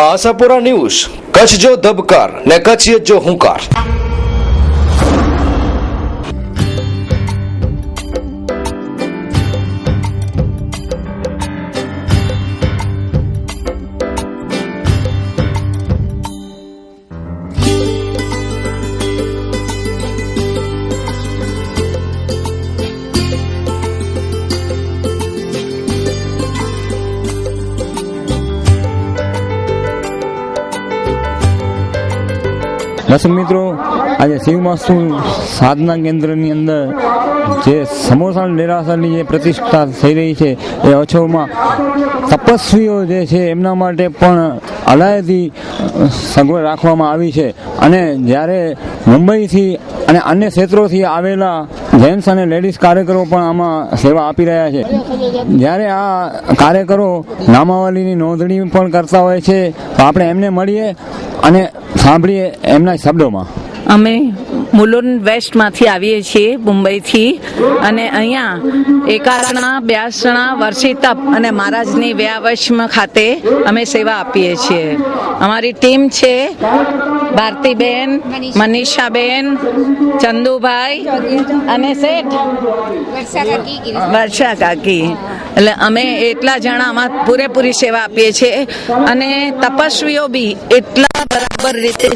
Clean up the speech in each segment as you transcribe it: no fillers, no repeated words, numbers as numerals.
Ashapura news, Kutch જો ધબકાર ને કચ્છિયત જો હુંકાર। દર્શક મિત્રો, આજે શિવમાસ્તુ સાધના કેન્દ્રની અંદર જે સમોસા ડેરાસરની જે પ્રતિષ્ઠા થઈ રહી છે એ અછોમાં તપસ્વીઓ જે છે એમના માટે પણ અલાયદી સગવડ રાખવામાં આવી છે। અને જ્યારે મુંબઈથી અને અન્ય ક્ષેત્રોથી આવેલા જેન્ટ્સ અને લેડીઝ કાર્યકરો પણ આમાં સેવા આપી રહ્યા છે। જ્યારે આ કાર્યકરો નામાવલીની નોંધણી પણ કરતા હોય છે તો આપણે એમને મળીએ અને સાંભળીએ એમના શબ્દોમાં। અમે મુલુંડ વેસ્ટમાંથી આવીએ છીએ, મુંબઈથી, અને અહીંયા એકાદના 82 વર્ષી તપ અને મહારાજની વ્યાવશ્મ ખાતે અમે સેવા આપીએ છીએ। અમારી ટીમ છે ભારતીબેન, મનીષાબેન, ચંદુભાઈ અને શેઠ વર્ષા કાકી। એટલે અમે એટલા જણા આમાં પૂરેપૂરી સેવા આપીએ છીએ અને તપસ્વીઓ બી એટલા બરાબર રીતે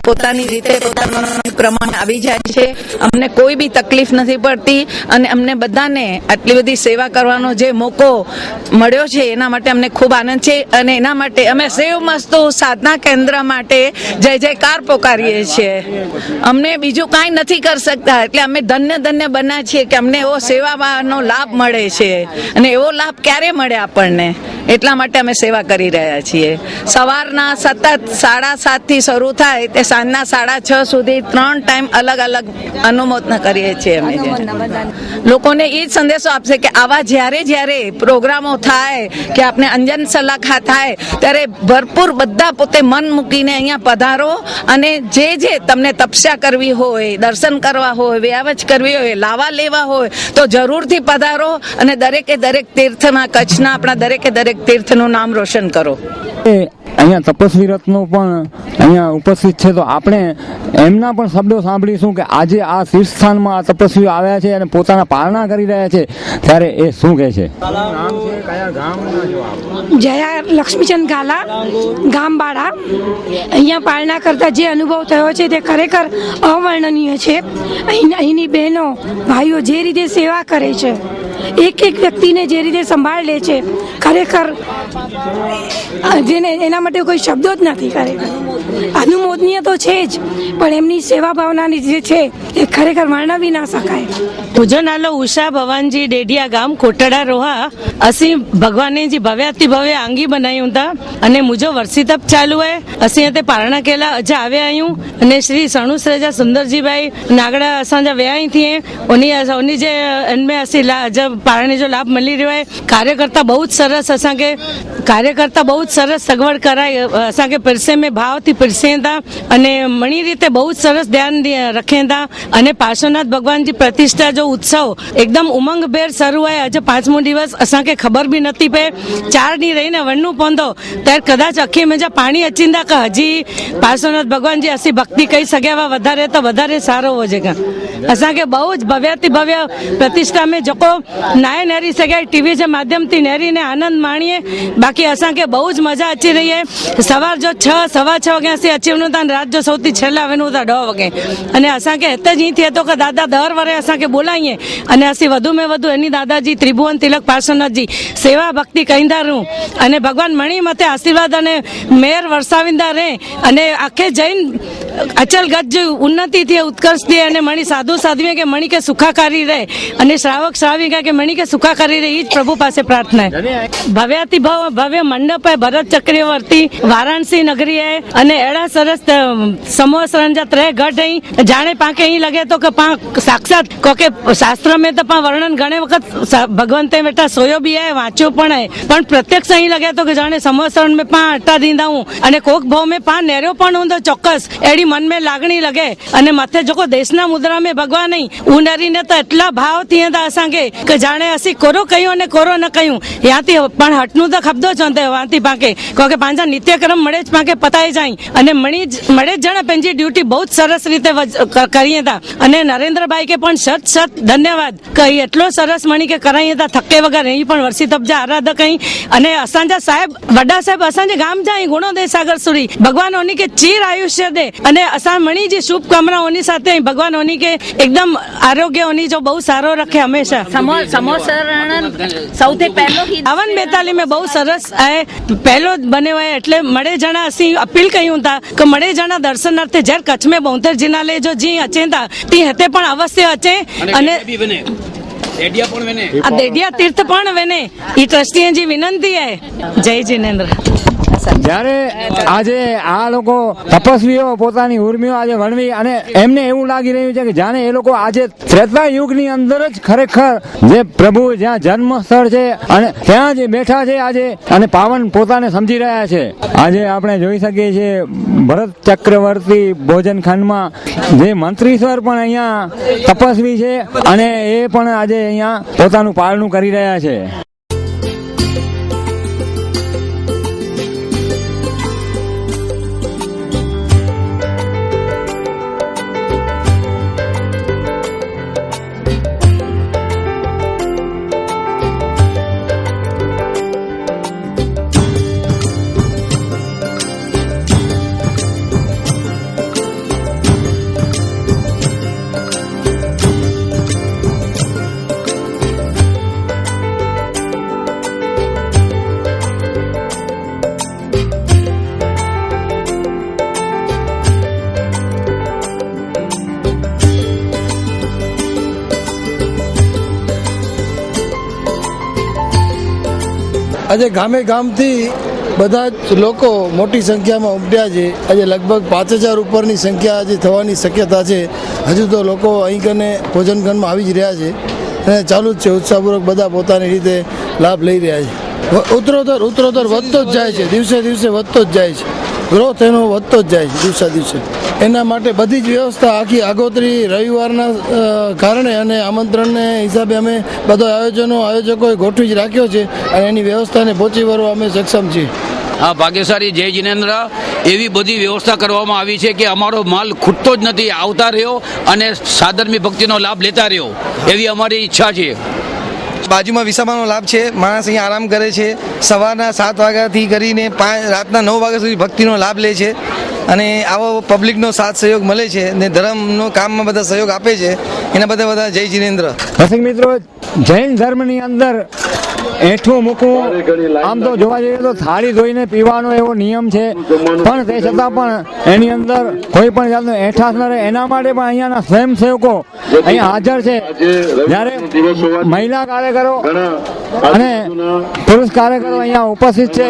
પોતાની રીતે પોતાના પ્રમાણે આવી જાય છે। અમને કોઈ બી તકલીફ નથી પડતી અને અમને બધાને આટલી બધી સેવા કરવાનો જે મોકો મળ્યો છે એના માટે અમને ખૂબ આનંદ છે અને એના માટે અમે શિવમાસ્તુ સાધના કેન્દ્ર માટે જય જયકાર પોકારીએ છીએ। અમને બીજું કાંઈ નથી કરી શકતા, એટલે અમે ધન્ય બન્યા છીએ કે અમને એવો સેવાનો લાભ મળે છે અને એવો લાભ ક્યારે મળે આપણને, એટલા માટે અમે સેવા કરી રહ્યા છીએ। સવારના સતત 7:30 થી શરૂ થાય તે સાંજના 6:30 સુધી 3 ટાઈમ અલગ અલગ અનુમોદના કરીએ છીએ અમે। લોકોને એ જ સંદેશો આપશે કે આવા જ્યારે પ્રોગ્રામો થાય કે આપણે અંજન સલાખા થાય ત્યારે ભરપૂર બધા પોતે મન મૂકીને અહીંયા પધારો અને જે તમને તપસ્યા કરવી હોય, દર્શન કરવા હોય, વ્યાવચ કરવી હોય, લાવા લેવા હોય તો જરૂરથી પધારો અને દરેકે દરેક તીર્થના, કચ્છના આપણા દરેકે દરેક તીર્થનું નામ રોશન કરો। અહીંયા તપસ્વી રત્નો પણ અહીંયા ઉપસ્થિત છે તો આપણે એમના પણ શબ્દો સાંભળીશું કે આજે આ તીર્થસ્થાનમાં આ તપસ્વીઓ આવ્યા છે અને પોતાના પારણા કરી રહ્યા છે ત્યારે એ શું કહે છે। જયા લક્ષ્મીચંદ ગાલા, ગામ બાળા। અહીંયા પારણા કરતા જે અનુભવ થયો છે તે ખરેખર અવર્ણનીય છે। અહીંની બહેનો ભાઈઓ જે રીતે સેવા કરે છે, એક વ્યક્તિને જે રીતે સંભાળ લે છે, ખરેખર જેને એના માટે કોઈ શબ્દો જ નથી। ખરેખર અનુમોદનીય તો છે જ, પણ એમની સેવા ભાવનાની જે છે એ ખરેખર વર્ણવી ના શકાય। मुझो नालो उषा भवानजी डेडिया गाम कोटड़ा रोहा। असी भगवान जी भव्याति भव्य आंगी बनाई था अने मुझो वर्षी तप चालू है। असी अते पारणा केला अज आवे आयूं अने श्री सणुस राजा सुंदरजी भाई नागड़ा असांजा व्याई थी ओनी जे इनमें असी जब पारणे जो लाभ मिली रह्यो है। कार्यकर्ता बहुत सरस असांखे सगवड़ कराई, असांखे पिरसे में भाव थी पिरसे था अने मणी रीते बहुत सरस ध्यान रखे था अने पार्श्वनाथ भगवान जी प्रतिष्ठा जो उत्सव एकदम उमंग भेर शुरू है। आज 5मो दिवस असांखे खबर भी नथी पे 4 दी रहीने वणनु पहुंचो त्यारे कदाच अखी में जा पाणी अचींदा के हजी पार्श्वनाथ भगवान जी असी भक्ति कही सकेवा वधारे तो वधारे सारो हो जाएगा। असांखे बहु ज भव्याति भव्य प्रतिष्ठा में जोको नाय नेरी सके टीवी के माध्यम थी नेरी ने आनंद माणीए। बाकी असांखे बहु ज मजा अची रही है। सवार जो 6:15 वागे असी अचीवनु था, रात जो सौथी छेल्ला वेनु था 9 वागे अने असांखे हिते ज ई थिए तो के दादा दर वरे असांखे बोलाईए अने असी वधु में वधु एनी दादाजी त्रिभुवन तिलक पार्श्वनाथजी सेवा भक्ति कहींदा रहूं अने भगवान मणी मथे आशीर्वाद अने मेहर वरसावींदा रहे अने आखे जैन अचल गज उन्नति थी, उत्कर्ष थी अने मणी साधु साध्वी के मणी के सुखाकारी रहे अने श्रावक श्राविका के मणी के सुखाकारी रहे। प्रभु पासे प्रार्थना है। भव्याति भव्य मंडप है, भरत चक्रवर्ती वाराणसी नगरी है अने एड़ा सरस समूह सरंजा 3 गढ़ है। जाने पाके ही लगे तो के साक्षात कोके शास्त्र में तो वर्णन घणे वक्त भगवंते बेटा सोयो भी है, वांच्यो पण है, पण प्रत्यक्ष अहीं लगे तो के जाने समोसरण में 8 दींदा हूं अने कोक भाव में 5 नेर्यो पण हुंदो चोक्कस एडी मन में लागणी लगे अने मथे जो देशना मुद्रा में भगवान नहीं उनरी ने तो एटला भाव थी असांखे कि जाने असी कोरो कयूं ने कोरो न कयूं याती पण हटनु तो खपदो चंदे वांती पाके क्योंकि पांजा नित्यक्रम मळे ज पाके पताई जाई अने मळे ज जण पेंजी ड्यूटी बहुत सरस रीते करीए था अने नरेंद्रभाई के पण शत धन्यवाद कही एटलो सरस मणी के कराईए था थके वगर ए पण वर्षी तपजा आराधक कई अने असांजा साहेब वड्डा साहेब असांजे गाम जाई गुणो दे सागर सुरी भगवान ओनी के चीर आयुष्य दे अने असां मणी जी शुभकामना ओनी साथे भगवान ओनी के एकदम आरोग्य ओनी जो बहुत सारो रखे हमेशा સૌથી પહેલો ही 52 में बहुत सरस है पहलो बने हुए એટલે મળે જણા ਅਸੀਂ અપીલ કર્યું था કે મળે જણા દર્શનાર્થે જ્યારે કચ્છ में 72 જિલ્લા जो जी अचे था ती हते पण अवश्य अचे અને આ દેડિયા તીર્થ પણ વેને ઈ ટ્રસ્ટીએ जी विनंती है जय जिनेन्द्र જ્યારે આજે આ લોકો તપસ્વીઓ પોતાની ઉર્મિઓ આજે વણવી અને એમને એવું લાગી રહ્યું છે કે જાણે એ લોકો આજે ત્રેતા યુગની અંદર જ ખરેખર જે પ્રભુ જ્યાં જન્મ સ્થળ છે અને ત્યાં જ બેઠા છે આજે અને પાવન પોતાને સમજી રહ્યા છે આજે આપણે જોઈ શકીએ છીએ ભરત ચક્રવર્તી ભોજન ખાંડમાં જે મંત્રીશ્વર પણ અહીંયા તપસ્વી છે અને એ પણ આજે અહીંયા પોતાનું પાલનું કરી રહ્યા છે. આજે ગામે ગામથી બધા જ લોકો મોટી સંખ્યામાં ઉમટ્યા છે. આજે લગભગ 5000 ઉપરની સંખ્યા આજે થવાની શક્યતા છે. હજુ તો લોકો અહીં કને ભોજન ખંડમાં આવી જ રહ્યા છે અને ચાલુ જ છે. ઉત્સાહપૂર્વક બધા પોતાની રીતે લાભ લઈ રહ્યા છે. ઉત્તરોત્તર વધતો જ જાય છે, દિવસે દિવસે વધતો જ જાય છે. ગ્રોથ એનો વધતો જ જાય છે દિવસે દિવસે. એના માટે બધી જ વ્યવસ્થા આખી આગોતરી રવિવારના કારણે અને આમંત્રણને હિસાબે અમે બધા આયોજકોએ ગોઠવી જ રાખ્યો છે અને એની વ્યવસ્થાને પહોંચી વળવા અમે સક્ષમ છીએ. આ ભાગ્યશાળી જય જિનેન્દ્ર એવી બધી વ્યવસ્થા કરવામાં આવી છે કે અમારો માલ ખૂટતો જ નથી, આવતા રહ્યો અને સાધર્મી ભક્તિનો લાભ લેતા રહ્યો એવી અમારી ઈચ્છા છે. બાજુમાં વિસામાનો લાભ છે. માણસ અહીંયા આરામ કરે છે. સવારના 7 વાગ્યાથી કરીને રાતના 9 વાગ્યા સુધી ભક્તિનો લાભ લે છે અને આવો પબ્લિકનો સાથ સહયોગ મળે છે ને ધર્મનો કામમાં બધા સહયોગ આપે છે. એના બધા જય જિનેન્દ્ર. દર્શક મિત્રો, જૈન ધર્મની અંદર એઠું મૂકવું આમ તો જોવા જઈએ તો થાળી ધોઈને પીવાનો એવો નિયમ છે, પણ તે છતાં પણ એની અંદર કોઈ પણ જાતનો એઠાશ ન રહે એના માટે પણ અહીંયાના સ્વયંસેવકો અહીંયા હાજર છે. જ્યારે મહિલા કાર્યકરો અને પુરુષ કાર્યકરો અહીંયા ઉપસ્થિત છે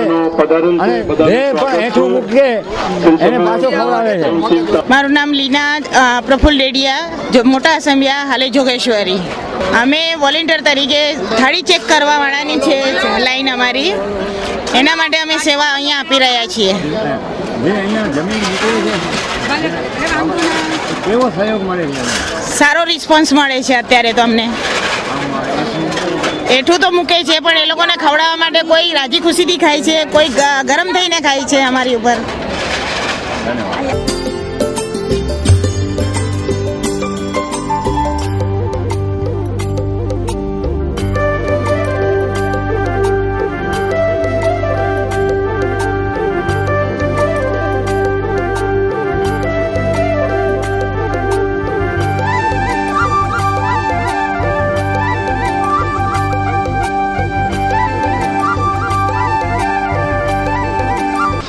અને જે પણ એઠું મૂકે એને પાછો ખવડાવે છે. મારું નામ લીના પ્રફુલ્લ ડેડિયા, મોટા અસંભિયા, હાલે જોગેશ્વરી. અમે વોલેન્ટિયર તરીકે થાળી ચેક કરવા વાળાની છે લાઈન અમારી, એના માટે અમે સેવા અહીંયા આપી રહ્યા છીએ. કેવો સહયોગ મળે છે? સારો રિસ્પોન્સ મળે છે અત્યારે તો અમને. એઠું તો મૂકે છે પણ એ લોકોને ખવડાવવા માટે કોઈ રાજી ખુશીથી ખાય છે, કોઈ ગરમ થઈને ખાય છે અમારી ઉપર.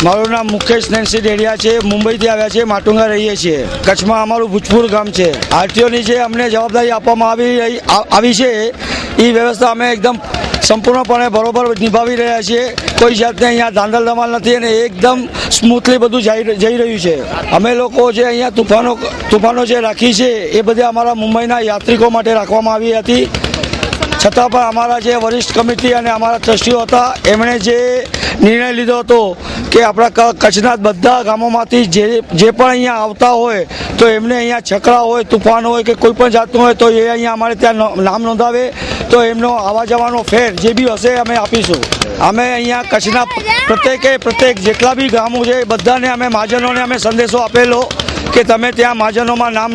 મારું નામ મુકેશ નરસિંહ ડેડિયા છે. મુંબઈથી આવ્યા છે, માટુંગા રહીએ છીએ. કચ્છમાં અમારું ભૂજપુર ગામ છે. આરટીઓની જે અમને જવાબદારી આપવામાં આવી છે એ વ્યવસ્થા અમે એકદમ સંપૂર્ણપણે બરોબર નિભાવી રહ્યા છીએ. કોઈ જાતને અહીંયા ધાંધલ ધમાલ નથી અને એકદમ સ્મૂથલી બધું જઈ રહ્યું છે. અમે લોકો જે અહીંયા તુફાનો જે રાખી છે એ બધા અમારા મુંબઈના યાત્રિકો માટે રાખવામાં આવી હતી. છતાં પણ અમારા જે વરિષ્ઠ કમિટી અને અમારા ટ્રસ્ટીઓ હતા એમણે જે નિર્ણય લીધો હતો કે આપણા કચ્છના બધા ગામોમાંથી જે પણ અહીંયા આવતા હોય તો એમને અહીંયા છકડા હોય, તુફાન હોય કે કોઈ પણ જાતનું હોય તો એ અહીંયા અમારે ત્યાં નામ નોંધાવે તો એમનો આવવા જવાનો ફેર જે બી હશે અમે આપીશું. અમે અહીંયા કચ્છના પ્રત્યેક જેટલા બી ગામો છે બધાને અમે મહાજનોને અમે સંદેશો આપેલો કે તમે ત્યાં મહાજનોમાં નામ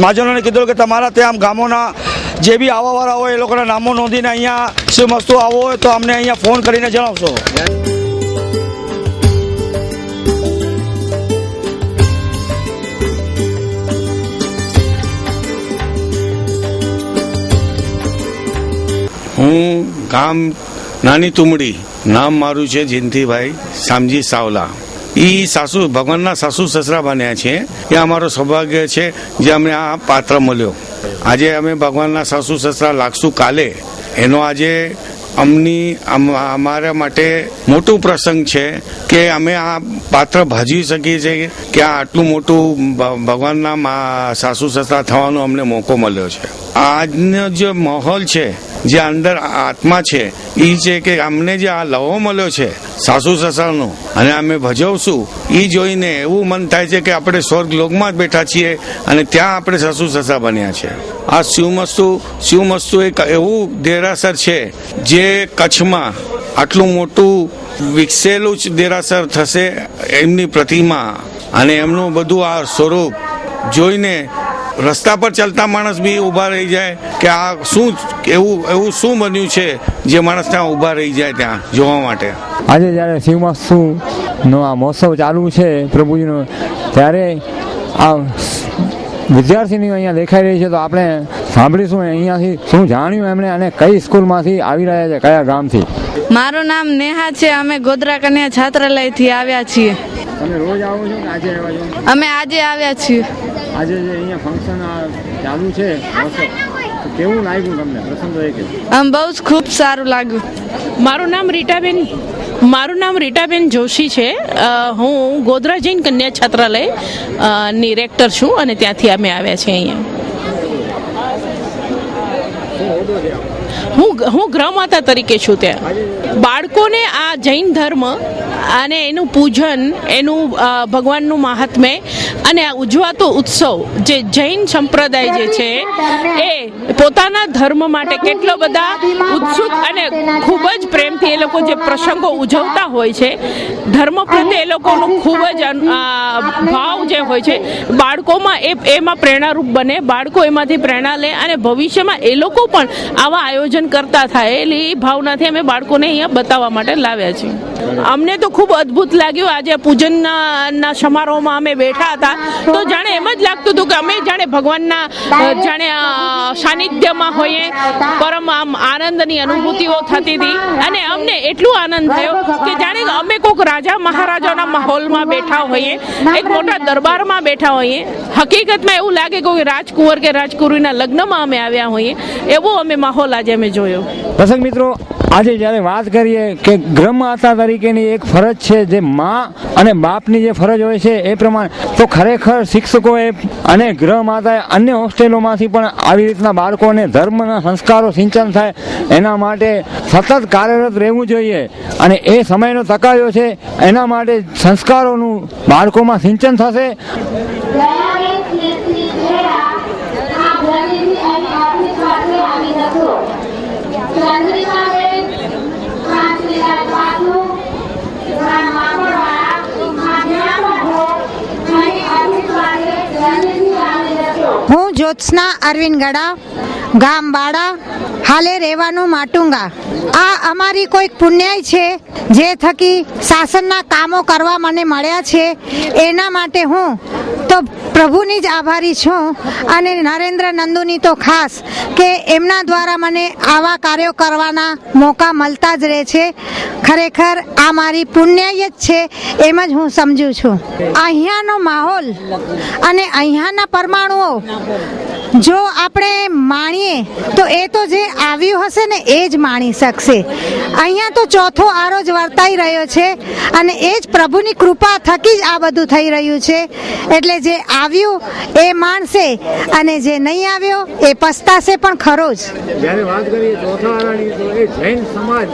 મહાજનોને કીધું કે તમારા ત્યાં ગામોના જે બી આવવાવાળા હોય એ લોકોના નામો નોંધીને અહીંયા શું વસ્તુ આવો હોય તો અમને અહીંયા ફોન કરીને જણાવશો. હું ગામ નાની તુમડી, નામ મારું છે જયંતિભાઈ શામજી સાવલા. ભગવાનના સાસુ સસરા બન્યા છે. એ અમારો સૌભાગ્ય છે જે અમને આ પાત્ર મળ્યો. આજે અમે ભગવાનના સાસુ સસરા લાગશું કાલે. એનો આજે અમારા માટે મોટું પ્રસંગ છે કે અમે આ પાત્ર ભજવી શકીએ છીએ કે આ આટલું મોટું ભગવાનના સાસુ સસરા થવાનો અમને મોકો મળ્યો છે. આજનો જે માહોલ છે, જે અંદર આત્મા છે એ છે કે અમને જે આ લવો મળ્યો છે સાસુ સસરાનો અને અમે ભજવશું એ જોઈને એવું મન થાય છે કે આપણે સ્વર્ગ લોકમાં જ બેઠા છીએ અને ત્યાં આપણે સાસુ સસરા બન્યા છે. આ શિવમસ્તુ એક એવું દેરાસર છે જે કચ્છમાં આટલું મોટું વિકસેલું જ દેરાસર થશે. એમની પ્રતિમા અને એમનું બધું આ સ્વરૂપ જોઈને રસ્તા પર ચાલતા માણસ બી ઊભા રહી જાય કે આ શું એવું શું બન્યું છે જે માણસ ત્યાં ઊભા રહી જાય ત્યાં જોવા માટે. આજે જ્યારે શિવમસ્તુનો આ મહોત્સવ ચાલુ છે પ્રભુજીનો, ત્યારે આ વિદ્યાર્થીનીઓ અહીંયા દેખાઈ રહી છે તો આપણે સાંભળીશું અહીંયાથી શું જાણ્યું એમણે અને કઈ સ્કૂલમાંથી આવી રહ્યા છે, કયા ગામથી. મારું નામ નેહા છે. અમે ગોધરા કન્યા છાત્રાલયથી આવ્યા છીએ. તમે રોજ આવો છો કે આજે આવ્યા છો? અમે આજે આવ્યા છીએ. આજે જે અહીંયા ફંક્શન ચાલુ છે કેવું લાગ્યું તમને? પ્રસંગ બહુ જ ખૂબ સારું લાગ્યું. મારું નામ રીટાબેન જોશી છે. હું ગોધરા જૈન કન્યા છાત્રાલય ની રેક્ટર છું અને ત્યાંથી અમે આવ્યા છીએ અહીંયા. હું ગૃહમાતા તરીકે છું. ત્યાં બાળકોને આ જૈન ધર્મ અને એનું પૂજન, એનું ભગવાનનું મહાત્મ્ય અને આ ઉજવાતો ઉત્સવ જે જૈન સંપ્રદાય જે છે એ પોતાના ધર્મ માટે કેટલો બધા ઉત્સુક અને ખૂબ જ પ્રેમથી એ લોકો જે પ્રસંગો ઉજવતા હોય છે, ધર્મ પ્રત્યે એ લોકોનું ખૂબ જ ભાવ જે હોય છે બાળકોમાં એમાં પ્રેરણારૂપ બને. બાળકો એમાંથી પ્રેરણા લે અને ભવિષ્યમાં એ લોકો પણ આવા આયોજન કરતા થાય એટલે એ ભાવનાથી અમે બાળકોને અહીંયા બતાવવા માટે લાવ્યા છીએ. અમને તો ખૂબ અદ્ભુત લાગ્યું. આજે પૂજનના સમારોહમાં અમે બેઠા હતા તો જાણે એમ જ લાગતું હતું કે અમે જાણે ભગવાનના જાણે સાનિધ્યમાં હોઈએ. પરમ આમ આનંદની અનુભૂતિઓ થતી હતી અને અમને એટલું આનંદ થયો કે જાણે અમે કોઈક રાજા મહારાજાના માહોલમાં બેઠા હોઈએ, એક મોટા દરબારમાં બેઠા હોઈએ. હકીકતમાં એવું લાગે કે રાજકુંવર કે રાજકુંવરીના લગ્નમાં અમે આવ્યા હોઈએ, એવો અમે માહોલ આજે અમે જોયો. દર્શક મિત્રો, આજે જ્યારે વાત કરીએ કે ગૃહમાતા તરીકેની એક ફરજ છે જે મા અને બાપની જે ફરજ હોય છે એ પ્રમાણે, તો ખરેખર શિક્ષકોએ અને ગૃહમાતાએ અન્ય હોસ્ટેલોમાંથી પણ આવી રીતના બાળકોને ધર્મના સંસ્કારો સિંચન થાય એના માટે સતત કાર્યરત રહેવું જોઈએ અને એ સમયનો તકાયો છે. એના માટે સંસ્કારોનું બાળકોમાં સિંચન થશે. હું જ્યોત્સના અરવિંદ ગડા, ગામ બાડા, હાલે રહેવાનું માટુંગા. આ અમારી કોઈક પુણ્યાય છે જે થકી શાસનના કામો કરવા મને મળ્યા છે. એના માટે હું તો પ્રભુની જ આભારી છું અને નરેન્દ્ર નંદુની તો ખાસ કે એમના દ્વારા મને આવા કાર્યો કરવાના મોકા મળતા જ રહે છે. ખરેખર આ મારી પુણ્યાય જ છે એમ જ હું સમજું છું. અહીંયાનો માહોલ અને અહીંયાના પરમાણુઓ જો આપણે માણીએ તો એ તો જે આવ્યું હશે ને એ જ માણી શકશે. અહીંયા તો ચોથો આરો જ વર્તાઈ રહ્યો છે અને એ જ પ્રભુની કૃપા થકી જ આ બધું થઈ રહ્યું છે. એટલે જે આવ્યું એ માણશે અને જે નહીં આવ્યો એ પસ્તાશે પણ ખરો જ. જ્યારે વાત કરીએ ચોથા આરાની તો એ જૈન સમાજ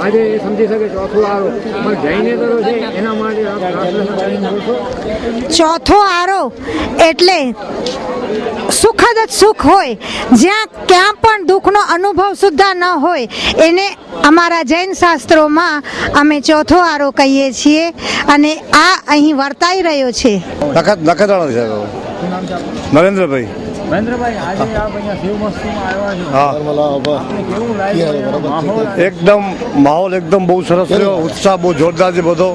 આજે એ સમજી શકે ચોથો આરો પણ જૈનેતરો છે એના માટે ચોથો આરો એટલે સુખદ જ સુખ હોય, જ્યાં ક્યાં પણ દુઃખનો અનુભવ સુદ્ધા ન હોય એને અમારા જૈન શાસ્ત્રોમાં અમે ચોથો આરો કહીએ છીએ અને આ અહીં વર્તાઈ રહ્યો છે. નરેન્દ્રભાઈ. મહેન્દ્રભાઈ, આજે આપ અહીંયા શિવ મસ્તીમાં આવ્યા છો. કેવું લાગ્યું? એકદમ માહોલ એકદમ બહુ સરસ રહ્યો, ઉત્સાહ બહુ જોરદાર છે બધો.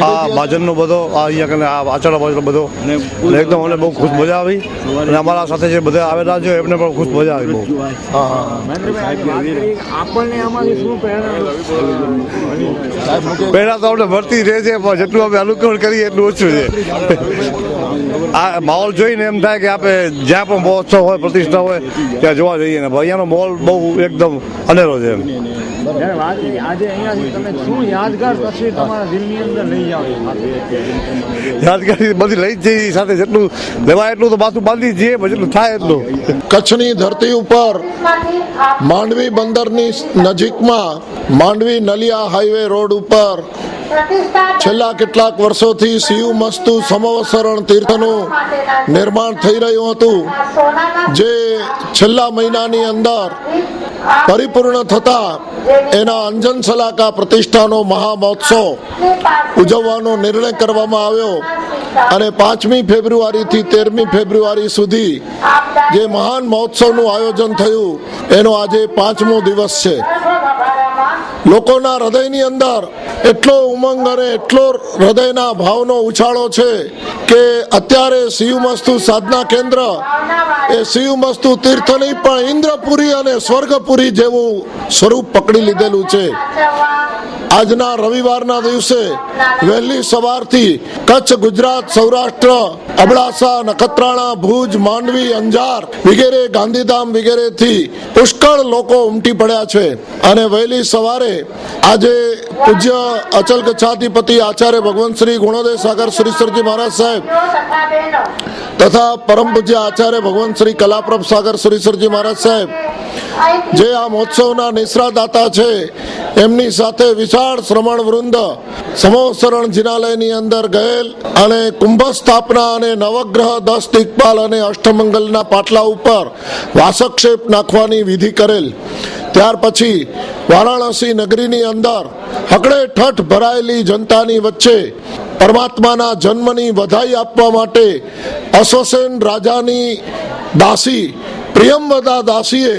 આ ભાજનનો બધો આ અહીંયા કને આ આચરણ બાજુ બધો એકદમ અમને બહુ ખુશ મજા આવી અને અમારા સાથે જે બધા આવેલા છે એમને પણ ખુશ મજા આવી બહુ. આપણને આમાંથી શું પહેલા તો આપણે ભરતી રહે છે પણ જેટલું આપણે અનુકરણ કરીએ એટલું ઓછું છે. આ માહોલ જોઈને એમ થાય કે આપણે જ્યાં પણ મહોત્સવ હોય પ્રતિષ્ઠા હોય ત્યાં જોવા જઈએ ને અહીંયાનો માહોલ બહુ એકદમ અનેરો છે એમ. આજે અહીંયાથી તમે શું યાદગાર તસવીર તમારા દિલની અંદર લઈ જાઓ? યાદગારી બધી લઈ જ જઈએ સાથે, જેટલું લેવાય એટલું તો માથું બાંધી જ જઈએ, જેટલું થાય એટલું. કચ્છની ધરતી ઉપર માંડવી બંદરની નજીકમાં માંડવી નલિયા હાઈવે રોડ ઉપર છેલ્લા કેટલાક વર્ષોથી શિવ મસ્તુ સમવસરણ તીર્થનું નિર્માણ થઈ રહ્યું હતું, જે છેલ્લા મહિનાની અંદર પરિપૂર્ણ થતા એના અંજન સલાકા પ્રતિષ્ઠાનો મહામહોત્સવ ઉજવવાનો નિર્ણય કરવામાં આવ્યો અને 5મી ફેબ્રુઆરીથી 13મી ફેબ્રુઆરી સુધી જે મહાન મહોત્સવનું આયોજન થયું એનો આજે 5મો દિવસ છે. લોકોના હૃદયની અંદર એટલો ઉમંગ અને એટલો હૃદયના ભાવનો ઉછાળો છે કે અત્યારે શિવમસ્તુ સાધના કેન્દ્ર એ શિવમસ્તુ તીર્થ નહીં પણ ઇન્દ્રપુરી અને સ્વર્ગપુરી જેવું સ્વરૂપ પકડી લીધેલું છે. આજના રવિવારના દિવસે વહેલી સવારથી કચ્છ, ગુજરાત, સૌરાષ્ટ્ર, અબડાસા, નખત્રાણા, ભુજ, માંડવી, અંજાર વગેરે, ગાંધીધામ વગેરેથી પુષ્કળ લોકો ઉમટી પડ્યા છે અને વહેલી સવારે આજે પૂજ્ય અચલ કચ્છાધિપતિ આચાર્ય ભગવંત શ્રી ગુણોદય સાગર શ્રીસરજી મહારાજ સાહેબ તથા પરમ પૂજ્ય આચાર્ય ભગવંત શ્રી કલાપ્રભ સાગર શ્રીસરજી મહારાજ સાહેબ જે આ મહોત્સવના નિશ્રાદાતા છે એમની સાથે વિશાળ શ્રમણ વૃંદ સમવસરણ જિનાલયની અંદર ગયેલ અને કુંભ સ્થાપના અને નવગ્રહ 10 દિક્પાલ અને અષ્ટમંગલના પાટલા ઉપર વાસક્ષેપ નાખવાની વિધિ કરેલ. ત્યાર પછી વારાણસી નગરીની અંદર હકડે ઠઠ ભરાયેલી જનતાની વચ્ચે પરમાત્માના જન્મની વધાઈ આપવા માટે અશ્વસેન રાજાની દાસી પ્રિયમવદા દાસીએ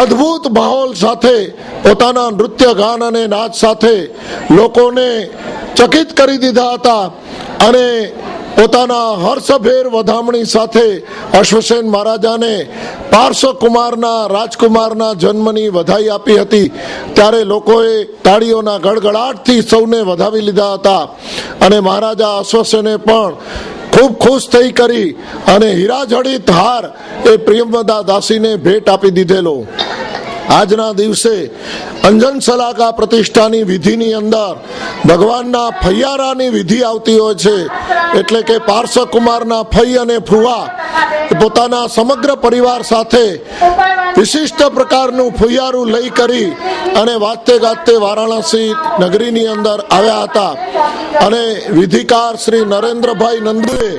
અદ્ભુત માહોલ સાથે પોતાના નૃત્ય ગાન અને નાચ સાથે લોકોને ચકિત કરી દીધા હતા અને પોતાના હર્ષભેર વધામણી સાથે અશ્વસેન મહારાજાને પાર્શ્વકુમારના રાજકુમારના જન્મની વધાઈ આપી હતી. ત્યારે લોકોએ તાળીઓના ગડગડાટથી સૌને વધાવી લીધા હતા અને મહારાજા અશ્વસેને પણ ખૂબ ખુશ થઈ કરી અને હીરાજડિત હાર એ પ્રિયમવદા દાસીને ભેટ આપી દીધેલો. આજના દિવસે અંજન સલાકા પ્રતિષ્ઠાની વિધિની અંદર ભગવાનના ફૈયારાની વિધિ આવતી હોય છે, એટલે કે પાર્શ્વકુમારના ફઈ અને ફુવા પોતાના સમગ્ર પરિવાર સાથે વિશિષ્ટ પ્રકારનું ફુયારું લઈ કરી અને વાજતે ગાજતે વારાણસી નગરીની અંદર આવ્યા હતા અને વિધિકાર શ્રી નરેન્દ્રભાઈ નંદુએ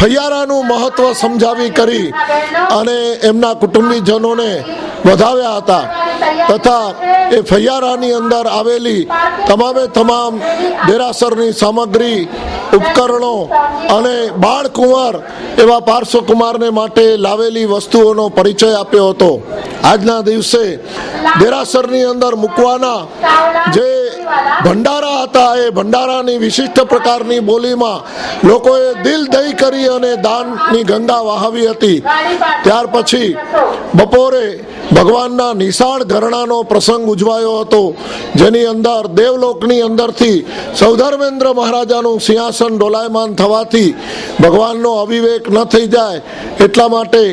ફૈયારાનું મહત્વ સમજાવી કરી અને એમના કુટુંબીજનોને વધાવ્યા હતા તથા એ ફૈયારાની અંદર આવેલી તમામે તમામ દેરાસરની સામગ્રી, ઉપકરણો અને બાળકુંવર એવા પાર્શ્વકુમારને માટે લાવેલી વસ્તુઓનો પરિચય આપ્યો હતો. આજના દિવસે દેરાસરની અંદર મૂકવાના જે ભંડારા હતા એ ભંડારાની વિશિષ્ટ પ્રકારની બોલીમાં લોકોએ દિલ દઈ કરી અને દાનની ગંગા વહાવી હતી. ત્યાર પછી બપોરે ભગવાનના નિશાળ ઘરણાનો પ્રસંગ ઉજવાયો હતો, જેની અંદર દેવલોકની અંદરથી સૌધર્મેન્દ્ર મહારાજાનું સિંહાસન ડોલાયમાન થવાથી ભગવાનનો અવિવેક ન થઈ જાય એટલા માટે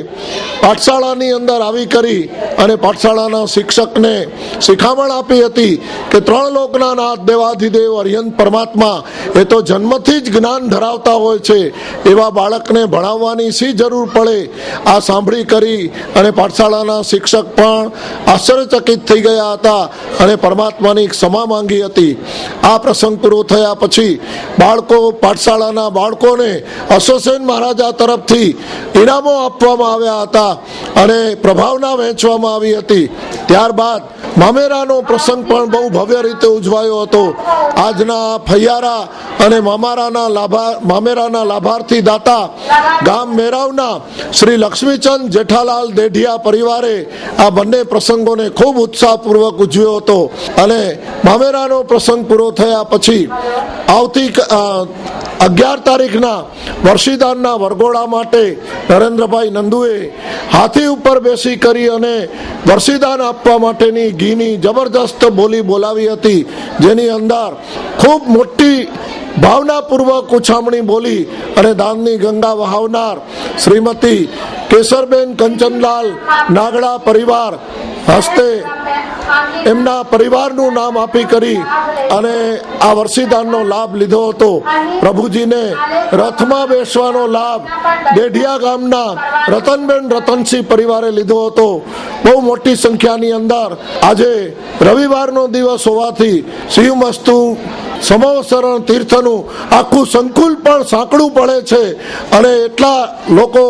પાઠશાળાની અંદર આવી કરી અને પાઠશાળાના શિક્ષકને શિખામણ આપી હતી કે ત્રણ લોકના નાથ દેવાધિદેવ અર્યંત પરમાત્મા એ તો જન્મથી જ જ્ઞાન ધરાવતા હોય છે, એવા બાળકને ભણાવવાની શી જરૂર પડે. આ સાંભળી કરી અને પાઠશાળાના શિક્ષક પણ આશ્ચર્યચકિત થઈ ગયા હતા અને પરમાત્માની ક્ષમા માંગી હતી. આ પ્રસંગ પૂરો થયા પછી બાળકો પાઠશાળાના બાળકોને અશ્વસેન મહારાજા તરફથી ઇનામો આપવામાં આવ્યા હતા અને પ્રભાવના વહેંચવામાં આવી હતી. ત્યારબાદ મામેરાનો પ્રસંગ પણ બહુ ભવ્ય રીતે ઉજવાયો હતો. આજના ફૈયારા અને મામેરાના લાભાર્થી દાતા ગામ મેરાવના શ્રી લક્ષ્મીચંદ જેઠાલાલ દેઢિયા પરિવારે આ બંને પ્રસંગોને ખૂબ ઉત્સાહપૂર્વક ઉજવ્યો હતો અને મામેરાનો પ્રસંગ પૂરો થયા પછી આવતી 11 તારીખના વર્ષીદાનના વરઘોડા માટે નરેન્દ્રભાઈ નંદુએ હાથી ઉપર બેસી કરી અને વર્ષીદાન આપવા માટેની ઘીની જબરજસ્ત બોલી બોલાવી હતી, જેની અંદર ખૂબ મોટી ભાવનાપૂર્વક ઉછામણી બોલી અને દાનની ગંગા વહાવનાર શ્રીમતી કેસરબેન કંચનલાલ નાગડા પરિવાર હસ્તે એમના પરિવારનું નામ આપી કરી અને આ વર્ષીદાનનો લાભ લીધો હતો. પ્રભુજીને રથમાં બેસવાનો લાભ દેઢિયા ગામના રતનબેન રતનસિંહ પરિવારે લીધો હતો. બહુ મોટી સંખ્યાની અંદર આજે રવિવારનો દિવસ હોવાથી શિવમસ્તુ સમોસરણ તીર્થનું આખું સંકુલ પણ સાંકડું પડે છે અને એટલા લોકો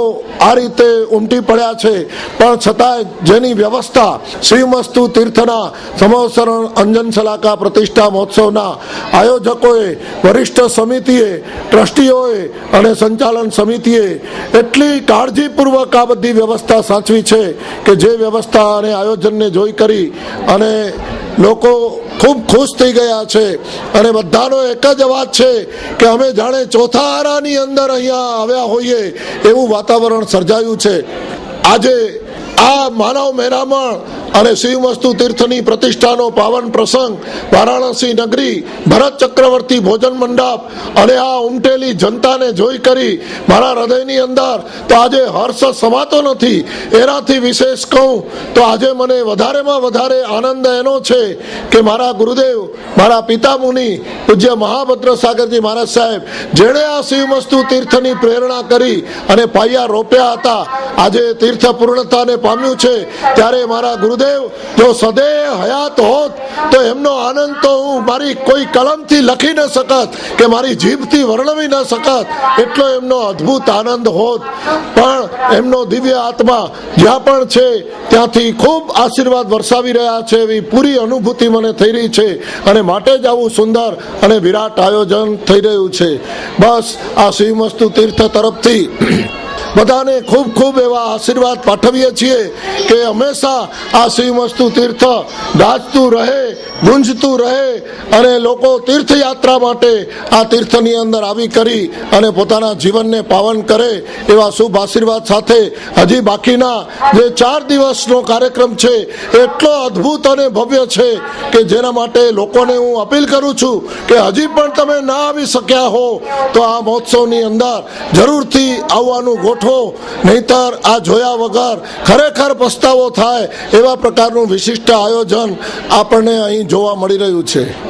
આ રીતે ઉમટી પડ્યા છે, પણ છતાંય જેની વ્યવસ્થા શિવમસ્તુ તીર્થના સમોસરણ અંજન શલાકા પ્રતિષ્ઠા મહોત્સવના આયોજકોએ, વરિષ્ઠ સમિતિએ, ટ્રસ્ટીઓએ અને સંચાલન સમિતિએ એટલી કાળજીપૂર્વક આ બધી વ્યવસ્થા સાચવી છે કે જે વ્યવસ્થા અને આયોજનને જોઈ કરી અને લોકો ખૂબ ખુશ થઈ ગયા છે અને બધાનો એક જ અવાજ છે કે અમે જાણે ચોથા આરાની અંદર અહીંયા આવ્યા હોઈએ એવું વાતાવરણ સર્જાયું છે. આજે આ માનવ મહેરામણ અને શિવમસ્તુ તીર્થની પ્રતિષ્ઠાનો પાવન પ્રસંગ વારાણસી નગરી ભરત ચક્રવર્તી ભોજન મંડપ અને આ ઉમટેલી જનતાને જોઈ કરી મારા હૃદયની અંદર તો આજે હર્ષ સમાતો નથી. એનાથી વિશેષ કહું તો આજે મને વધારેમાં વધારે આનંદ એનો છે કે મારા ગુરુદેવ, મારા પિતા મુનિ પૂજ્ય મહાભદ્ર સાગરજી મહારાજ સાહેબ, જેણે આ શિવમસ્તુ તીર્થની પ્રેરણા કરી અને પાયા રોપ્યા હતા, આજે તીર્થ પૂર્ણતાને પામ્યું છે. ત્યારે મારા ગુરુદેવ જો સદૈવ હયાત હોત તો એમનો આનંદ તો હું મારી કોઈ કલમથી લખી ન શકત કે મારી જીભથી વર્ણવી ન શકત, એટલો એમનો અદ્ભુત આનંદ હોત. પણ એમનો દિવ્ય આત્મા જ્યાં પણ છે ત્યાંથી ખૂબ આશીર્વાદ વરસાવી રહ્યા છે એવી પૂરી અનુભૂતિ મને થઈ રહી છે અને માટે જ આવું સુંદર અને વિરાટ આયોજન થઈ રહ્યું છે. બસ આ શિવમસ્તુ તીર્થ તરફથી બધાને ખૂબ ખૂબ એવા આશીર્વાદ પાઠવીએ છીએ કે હંમેશા આ શિવમસ્તુ તીર્થ ગાજતું રહે, ગુંજતું રહે અને લોકો તીર્થયાત્રા માટે આ તીર્થની અંદર આવી કરી અને પોતાના જીવનને પાવન કરે એવા શુભ આશીર્વાદ સાથે હજી બાકીના જે 4 દિવસનો કાર્યક્રમ છે એટલો અદ્ભુત અને ભવ્ય છે કે જેના માટે લોકોને હું અપીલ કરું છું કે હજી પણ તમે ના આવી શક્યા હો તો આ મહોત્સવની અંદર જરૂરથી આવવાનું ગોઠવો, નહીતર આ જોયા વગર ખરેખર પસ્તાવો થાય એવા પ્રકારનું વિશિષ્ટ આયોજન આપણને અહીં જોવા મળી રહ્યું છે.